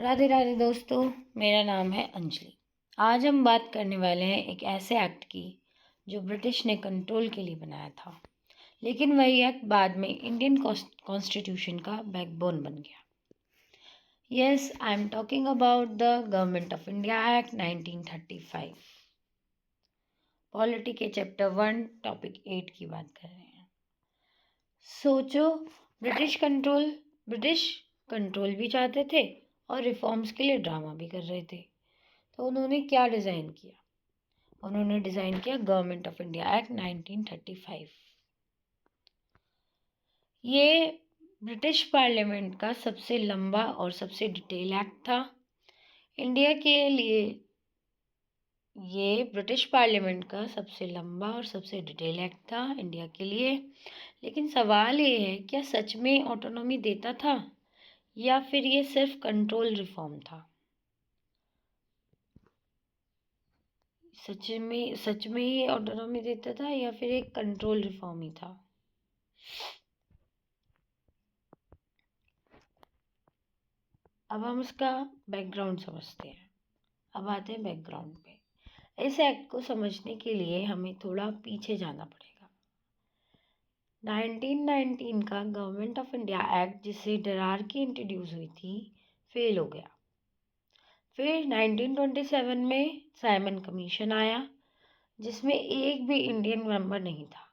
राधे राधे दोस्तों, मेरा नाम है अंजलि। आज हम बात करने वाले हैं एक ऐसे एक्ट की जो ब्रिटिश ने कंट्रोल के लिए बनाया था, लेकिन वही एक्ट बाद में इंडियन कॉन्स्टिट्यूशन का बैकबोन बन गया। Yes, I am talking about the government of India act 1935। Polity के चैप्टर 1 टॉपिक 8 की बात कर रहे हैं। सोचो, ब्रिटिश कंट्रोल भी चाहते थे और रिफॉर्म्स के लिए ड्रामा भी कर रहे थे। तो उन्होंने क्या डिज़ाइन किया? उन्होंने डिज़ाइन किया गवर्नमेंट ऑफ इंडिया एक्ट 1935। ये ब्रिटिश पार्लियामेंट का सबसे लंबा और सबसे डिटेल एक्ट था। इंडिया के लिए ये ब्रिटिश पार्लियामेंट का सबसे लंबा और सबसे डिटेल एक्ट था इंडिया के लिए। लेकिन सवाल ये है, क्या सच में ऑटोनॉमी देता था या फिर ये सिर्फ कंट्रोल रिफॉर्म था? सच में ही ऑटोनॉमी देता था या फिर एक कंट्रोल रिफॉर्म ही था? अब हम इसका बैकग्राउंड समझते हैं। अब आते हैं बैकग्राउंड पे। इस एक्ट को समझने के लिए हमें थोड़ा पीछे जाना पड़ेगा। 1919 का गवर्नमेंट ऑफ इंडिया एक्ट, जिसे डरारकी इंट्रोड्यूस हुई थी, फेल हो गया। फिर 1927 में साइमन कमीशन आया, जिसमें एक भी इंडियन मेंबर नहीं था।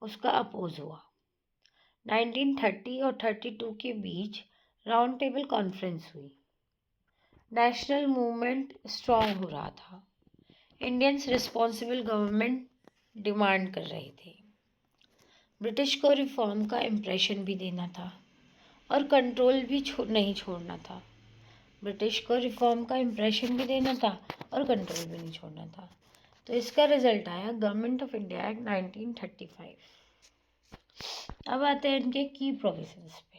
उसका अपोज हुआ। 1930 और 32 के बीच राउंड टेबल कॉन्फ्रेंस हुई। नेशनल मूवमेंट स्ट्रांग हो रहा था। इंडियंस रिस्पॉन्सिबल गवर्नमेंट डिमांड कर रहे थे। ब्रिटिश को रिफॉर्म का इम्प्रेशन भी देना था और कंट्रोल भी नहीं छोड़ना था। ब्रिटिश को रिफॉर्म का इम्प्रेशन भी देना था और कंट्रोल भी नहीं छोड़ना था। तो इसका रिजल्ट आया गवर्नमेंट ऑफ इंडिया एक्ट 1935। अब आते हैं इनके की प्रोविजंस पे।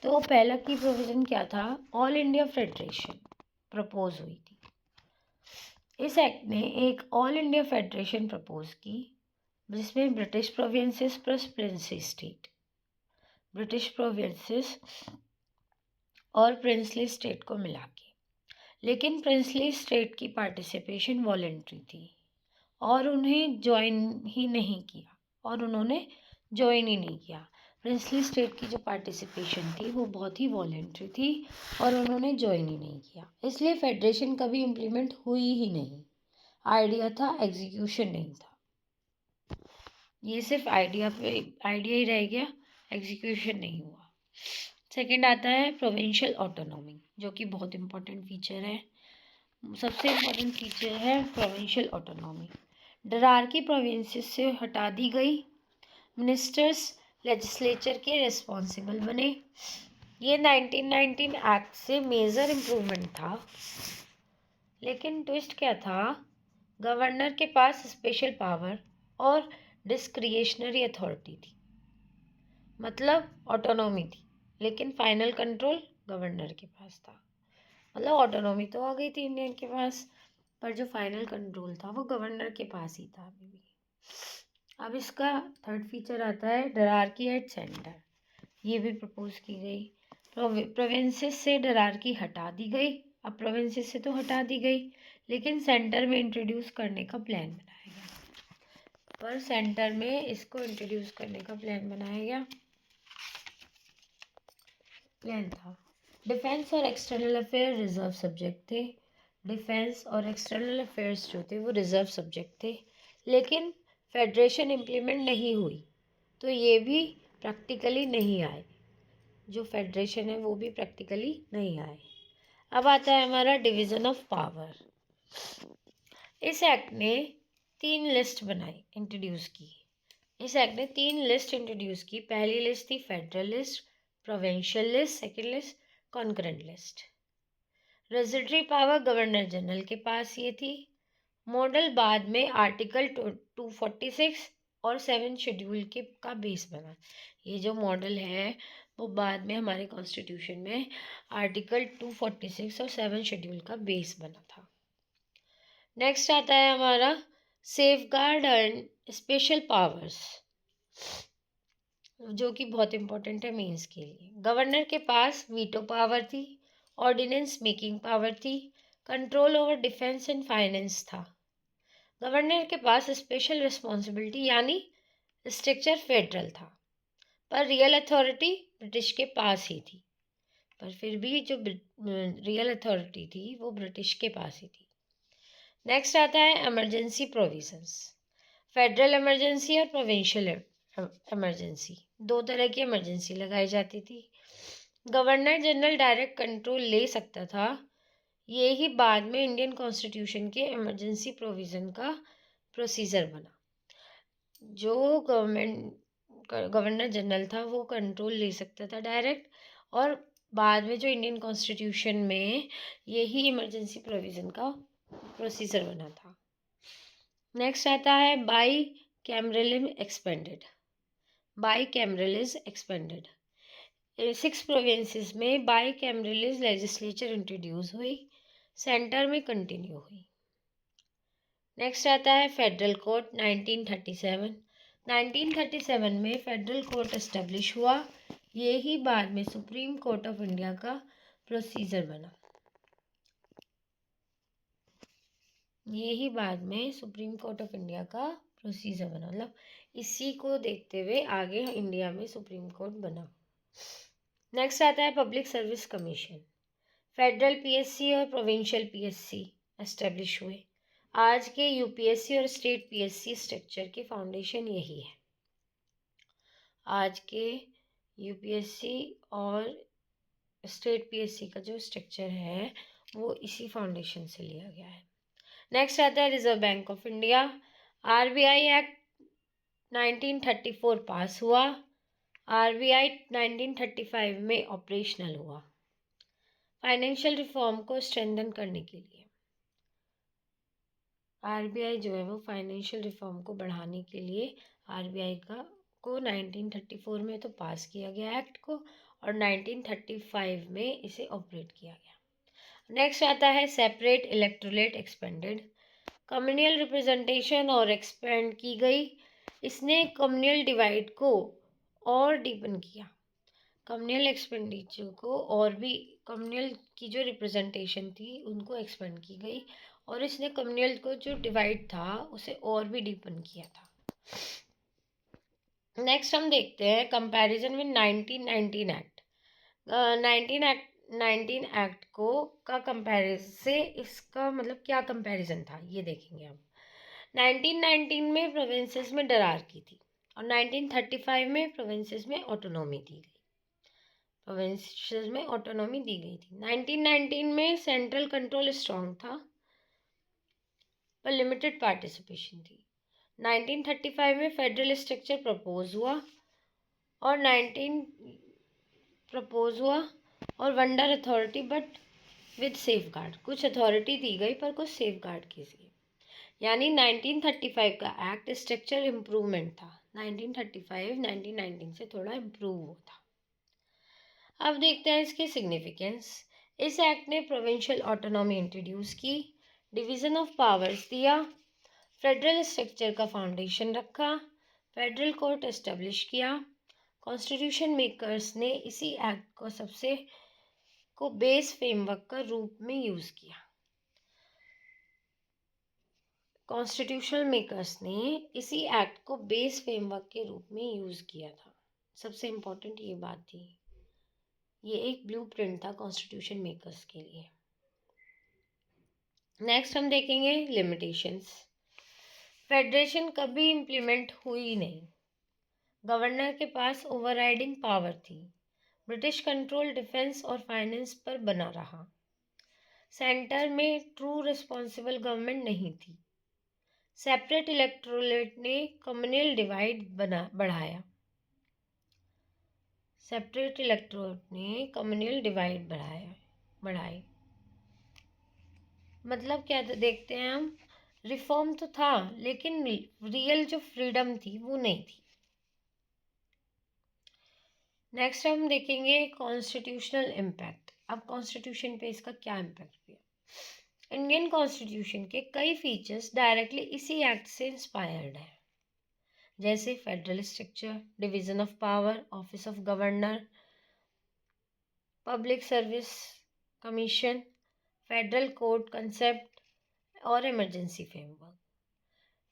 तो पहला की प्रोविजन क्या था? ऑल इंडिया फेडरेशन प्रपोज हुई थी। इस एक्ट ने एक ऑल इंडिया फेडरेशन प्रपोज की, जिसमें British provinces plus princely state, British provinces और प्रिंसली स्टेट को मिला के। लेकिन प्रिंसली स्टेट की पार्टिसिपेशन वॉलेंट्री थी और उन्होंने ज्वाइन ही नहीं किया। प्रिंसली स्टेट की जो पार्टिसिपेशन थी वो बहुत ही वॉलेंट्री थी और उन्होंने ज्वाइन ही नहीं किया। इसलिए फेडरेशन कभी इम्प्लीमेंट हुई ही नहीं। आइडिया था, एग्जीक्यूशन नहीं था। ये सिर्फ आइडिया ही रह गया, एग्जीक्यूशन नहीं हुआ। सेकंड आता है प्रोविंशियल ऑटोनॉमी, जो कि बहुत इंपॉर्टेंट फीचर है। सबसे इम्पोर्टेंट फीचर है प्रोविंशियल ऑटोनॉमी। डरारकी प्रोविंसेस से हटा दी गई। मिनिस्टर्स लेजिस्लेचर के रिस्पॉन्सिबल बने। ये 1919 एक्ट से मेजर इम्प्रूवमेंट था। लेकिन ट्विस्ट क्या था? गवर्नर के पास स्पेशल पावर और डिस्क्रिशनरी अथॉरिटी थी। मतलब ऑटोनॉमी थी, लेकिन फाइनल कंट्रोल गवर्नर के पास था। मतलब ऑटोनॉमी तो आ गई थी इंडियन के पास, पर जो फाइनल कंट्रोल था वो गवर्नर के पास ही था अभी भी। अब इसका थर्ड फीचर आता है डरारकी एट सेंटर। ये भी प्रपोज की गई। प्रोविंसेस से डरारकी हटा दी गई। अब प्रोविंसेस से तो हटा दी गई, लेकिन सेंटर में इंट्रोड्यूस करने का प्लान बनाया गया। पर सेंटर में इसको इंट्रोड्यूस करने का प्लान था। डिफेंस और एक्सटर्नल अफेयर रिजर्व सब्जेक्ट थे। डिफेंस और एक्सटर्नल अफेयर्स जो थे वो रिजर्व सब्जेक्ट थे। लेकिन फेडरेशन इम्प्लीमेंट नहीं हुई, तो ये भी प्रैक्टिकली नहीं आए। जो फेडरेशन है वो भी प्रैक्टिकली नहीं आए। अब आता है हमारा डिवीज़न ऑफ पावर। इस एक्ट ने 3 लिस्ट इंट्रोड्यूस की। पहली लिस्ट थी federal list, provincial list, second list concurrent list. Residuary power governor general के पास ये थी। मॉडल बाद में आर्टिकल 246 और 7 शेड्यूल का बेस बना। ये जो मॉडल है वो बाद में हमारे कॉन्स्टिट्यूशन में आर्टिकल 246 और 7 शेड्यूल का बेस बना था। नेक्स्ट आता है हमारा सेफगार्ड एंड स्पेशल पावर्स, जो कि बहुत इंपॉर्टेंट है मेंस के लिए। गवर्नर के पास वीटो पावर थी ऑर्डिनेंस मेकिंग पावर थी, control over defence and finance था। गवर्नर के पास स्पेशल रिस्पॉन्सिबिलिटी यानी स्ट्रक्चर फेडरल था, पर रियल अथॉरिटी ब्रिटिश के पास ही थी। पर फिर भी जो रियल अथॉरिटी थी वो ब्रिटिश के पास ही थी। नेक्स्ट आता है इमरजेंसी प्रोविजंस। फेडरल इमरजेंसी और प्रोविंशियल इमरजेंसी, दो तरह की इमरजेंसी लगाई जाती थी। गवर्नर जनरल डायरेक्ट कंट्रोल ले सकता था। ये ही बाद में इंडियन कॉन्स्टिट्यूशन के इमरजेंसी प्रोविज़न का प्रोसीजर बना। जो गवर्नर जनरल था वो कंट्रोल ले सकता था डायरेक्ट, और बाद में जो इंडियन कॉन्स्टिट्यूशन में यही इमरजेंसी प्रोविज़न का प्रोसीजर बना था। नेक्स्ट आता है by cameralism expanded. By cameralism expanded 6 provinces में बाई कैमरलिज्म लेजिस्लेचर इंट्रोड्यूस हुई, सेंटर में कंटिन्यू हुई। नेक्स्ट आता है फेडरल कोर्ट 1937। 1937 में फेडरल कोर्ट एस्टेब्लिश हुआ। ये ही बाद में सुप्रीम कोर्ट ऑफ इंडिया का प्रोसीजर बना। ये ही बाद में सुप्रीम कोर्ट ऑफ इंडिया का प्रोसीजर बना, मतलब इसी को देखते हुए आगे इंडिया में सुप्रीम कोर्ट बना। नेक्स्ट आता है public service commission. Federal PSC और प्रोविंशियल पीएससी एस्टेब्लिश हुए। आज के यूपीएससी और स्टेट पीएससी स्ट्रक्चर की फाउंडेशन यही है। आज के यूपीएससी और स्टेट पीएससी का जो स्ट्रक्चर है वो इसी फाउंडेशन से लिया गया है। नेक्स्ट आता है reserve bank of India. RBI act 1934 पास हुआ। आरबीआई 1935 में ऑपरेशनल हुआ फाइनेंशियल रिफॉर्म को स्ट्रेंथन करने के लिए। आरबीआई जो है वो फाइनेंशियल रिफॉर्म को बढ़ाने के लिए आरबीआई को 1934 में तो पास किया गया एक्ट को, और 1935 में इसे ऑपरेट किया गया। नेक्स्ट आता है separate electorate expanded. Communal representation और एक्सपेंड की गई। इसने कम्युनल डिवाइड को और डीपन किया। कम्युनल एक्सपेंडिचर को और भी, कम्युनल की जो रिप्रेजेंटेशन थी उनको एक्सपेंड की गई, और इसने कम्युनल को जो डिवाइड था उसे और भी डीपन किया था। नेक्स्ट हम देखते हैं कंपैरिजन विद 1919 एक्ट। 1919 एक्ट को का कंपैरिजन से इसका मतलब क्या कंपैरिजन था ये देखेंगे हम। 1919 में प्रोविंसेस में दरार की थी, और 1935 में प्रोविंसेस में ऑटोनॉमी दी गई। प्रोविंसेस में ऑटोनॉमी दी गई थी। 1919 में सेंट्रल कंट्रोल स्ट्रॉन्ग था पर लिमिटेड पार्टिसिपेशन थी। 1935 में फेडरल स्ट्रक्चर प्रपोज हुआ और wonder authority but with safe guard. कुछ अथॉरिटी दी गई पर कुछ सेफ गार्ड की गई। यानी 1935 का एक्ट स्ट्रक्चर इम्प्रूवमेंट था। 1935 1919 से थोड़ा इम्प्रूव हुआ था। अब देखते हैं इसकी सिग्निफिकेंस। इस एक्ट ने प्रोविंशियल ऑटोनॉमी इंट्रोड्यूस की, डिवीज़न ऑफ पावर्स दिया, फेडरल स्ट्रक्चर का फाउंडेशन रखा, फेडरल कोर्ट एस्टेब्लिश किया। कॉन्स्टिट्यूशन मेकर्स ने इसी एक्ट को बेस फ्रेमवर्क का रूप में यूज़ किया। कॉन्स्टिट्यूशनल मेकर्स ने इसी एक्ट को बेस फ्रेमवर्क के रूप में यूज़ किया था। सबसे इम्पोर्टेंट ये बात थी, ये एक ब्लूप्रिंट था कॉन्स्टिट्यूशन मेकर्स के लिए। नेक्स्ट हम देखेंगे लिमिटेशंस। फेडरेशन कभी इम्प्लीमेंट हुई नहीं। गवर्नर के पास ओवरराइडिंग पावर थी। ब्रिटिश कंट्रोल डिफेंस और फाइनेंस पर बना रहा। सेंटर में ट्रू रिस्पॉन्सिबल गवर्नमेंट नहीं थी। सेपरेट इलेक्टोरेट ने कम्युनल डिवाइड बढ़ाया। सेपरेट इलेक्टोरेट ने कम्युनल डिवाइड बढ़ाई। मतलब क्या देखते हैं हम, रिफॉर्म तो था लेकिन रियल जो फ्रीडम थी वो नहीं थी। नेक्स्ट हम देखेंगे कॉन्स्टिट्यूशनल इम्पैक्ट। अब कॉन्स्टिट्यूशन पे इसका क्या इम्पैक्ट हुआ। इंडियन कॉन्स्टिट्यूशन के कई फीचर्स डायरेक्टली इसी एक्ट से इंस्पायर्ड है, जैसे federal structure, division of power, office of governor, public service commission, federal court concept और इमरजेंसी फ्रेमवर्क।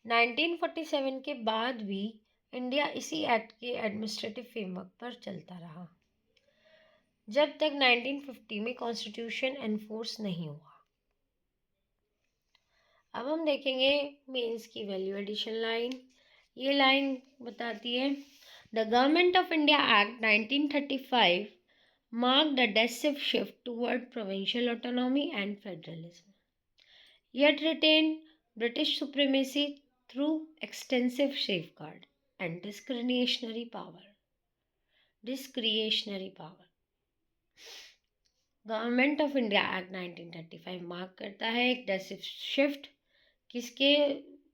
1947 के बाद भी इंडिया इसी एक्ट के एडमिनिस्ट्रेटिव फ्रेमवर्क पर चलता रहा जब तक 1950 में कॉन्स्टिट्यूशन एनफोर्स नहीं हुआ। अब हम देखेंगे मेंस की वैल्यू एडिशन लाइन। ये लाइन बताती है the government of India act 1935 marked a decisive shift toward provincial autonomy and federalism, yet retained British supremacy through extensive safeguard and discretionary power. Government of India act 1935 mark करता है एक डेसिव shift किसके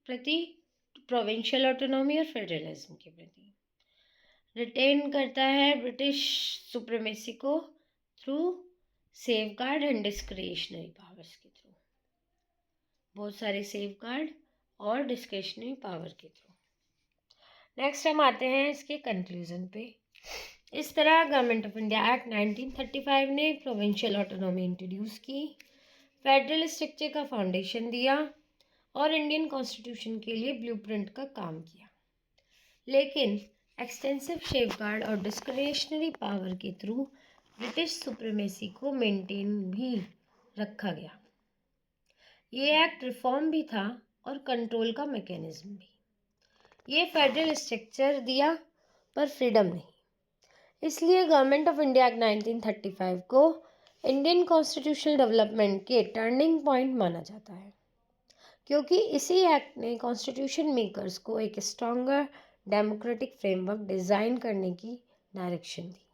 प्रति, provincial autonomy और federalism के प्रति। Retain करता है ब्रिटिश सुप्रीमेसी को through safeguard and discretionary powers के थ्रू, बहुत सारे सेफगार्ड और डिस्क्रिशनरी पावर के थ्रू। नेक्स्ट हम आते हैं इसके कंक्लूजन पे। इस तरह गवर्नमेंट ऑफ इंडिया एक्ट 1935 ने प्रोविंशियल ऑटोनॉमी इंट्रोड्यूस की, फेडरल स्ट्रक्चर का फाउंडेशन दिया और इंडियन कॉन्स्टिट्यूशन के लिए ब्लूप्रिंट का काम किया। लेकिन एक्सटेंसिव सेफगार्ड और डिस्क्रिशनरी पावर के थ्रू ब्रिटिश सुप्रीमेसी को मेंटेन भी रखा गया। ये एक्ट रिफॉर्म भी था और कंट्रोल का मैकेनिज्म भी। ये फेडरल स्ट्रक्चर दिया पर फ्रीडम नहीं। इसलिए गवर्नमेंट ऑफ इंडिया एक्ट 1935 को इंडियन कॉन्स्टिट्यूशनल डेवलपमेंट के टर्निंग पॉइंट माना जाता है, क्योंकि इसी एक्ट ने कॉन्स्टिट्यूशन मेकर्स को एक स्ट्रॉन्गर डेमोक्रेटिक फ्रेमवर्क डिज़ाइन करने की डायरेक्शन दी।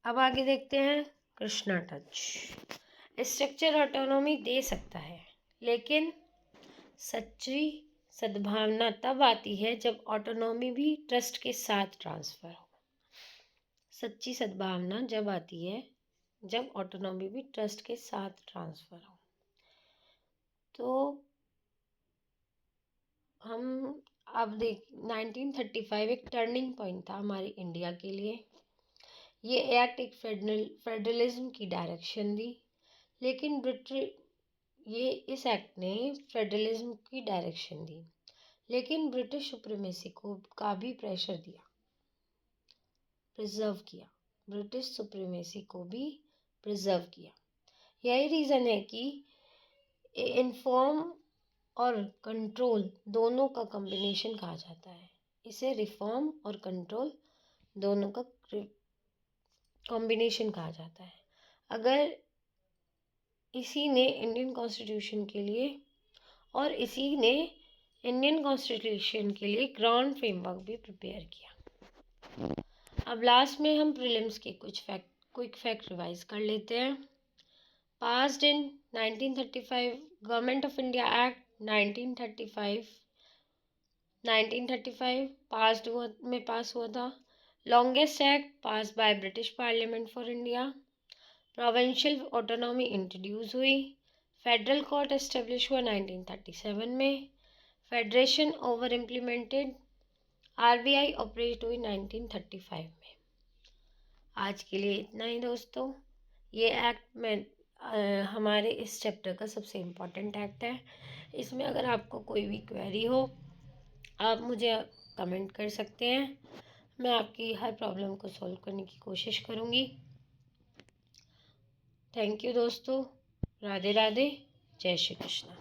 अब आगे देखते हैं कृष्णा टच। स्ट्रक्चर ऑटोनॉमी दे सकता है, लेकिन सच्ची सद्भावना तब आती है जब ऑटोनॉमी भी ट्रस्ट के साथ ट्रांसफ़र हो। सच्ची सद्भावना जब आती है जब ऑटोनॉमी भी ट्रस्ट के साथ ट्रांसफ़र हो। तो हम अब 1935 एक टर्निंग पॉइंट था हमारी इंडिया के लिए। ये एक्ट एक फेडरलिज्म की डायरेक्शन दी, लेकिन इस एक्ट ने फेडरलिज्म की डायरेक्शन दी, लेकिन ब्रिटिश सुप्रीमेसी का भी प्रेशर दिया, प्रिजर्व किया, ब्रिटिश सुप्रीमेसी को भी प्रिजर्व किया। यही रीज़न है कि इन्फॉर्म और कंट्रोल दोनों का कॉम्बिनेशन कहा जाता है। इसे रिफॉर्म और कंट्रोल दोनों का कॉम्बिनेशन कहा जाता है। अगर इसी ने इंडियन कॉन्स्टिट्यूशन के लिए और इसी ने इंडियन कॉन्स्टिट्यूशन के लिए ग्राउंड फ्रेमवर्क भी प्रिपेयर किया। अब लास्ट में हम प्रीलिम्स के कुछ क्विक फैक्ट रिवाइज कर लेते हैं। Passed in 1935, government of India act 1935 पास हुआ था। Longest act pass by British parliament for India. Provincial autonomy introduce हुई। फेडरल कोर्ट एस्टेब्लिश हुआ 1937 में। Federation over implemented. RBI operate हुई 1935 में। आज के लिए इतना ही दोस्तों। ये एक्ट में हमारे इस चैप्टर का सबसे इम्पॉर्टेंट एक्ट है। इसमें अगर आपको कोई भी क्वेरी हो आप मुझे कमेंट कर सकते हैं। मैं आपकी हर प्रॉब्लम को सॉल्व करने की कोशिश करूँगी। थैंक यू दोस्तों। राधे राधे। जय श्री कृष्ण।